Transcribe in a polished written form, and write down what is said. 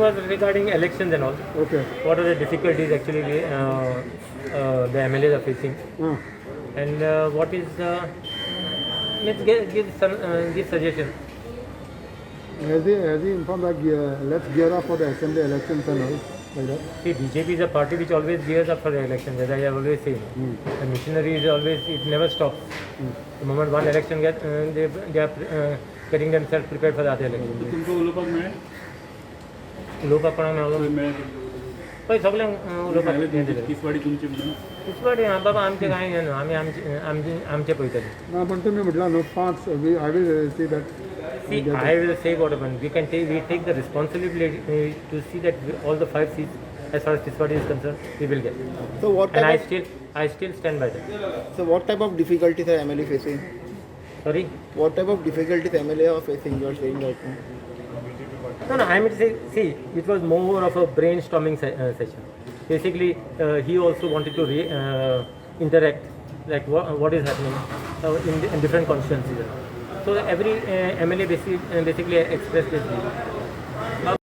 was regarding elections and all. Okay. What are the difficulties actually the MLAs are facing, and what is let's give suggestion. Has he informed that let's gear up for the assembly elections and all like that? See, BJP is a party which always gears up for the elections, as I have always said. The machinery is always, it never stops. The moment one election gets, they are getting themselves prepared for the other election. तुमको उलोपाक मिळेल लोकपणा मिळेल पळय सगळ्यांक उलोवपाक हें दिलें. तीसवाडी तुमची म्हणून दिसपाटी हां बाबा आमचें कांय हें न्हू आमी आमचें पळयतले. ना पण तुम्ही म्हटलं न्हू 5 I will see that. See, I will say what happened. We take the responsibility to see that all the 5 seats, as far as Tiswadi is concerned, we will get. So what And type I still stand by that. so what type of difficulties are MLA facing? Sorry? What type of difficulties MLA are facing? You are saying right now. No, I mean to say, see, it was more of a brainstorming session. Basically, he also wanted to interact, like what is happening in different constituencies. So every MLA basically expressed his view.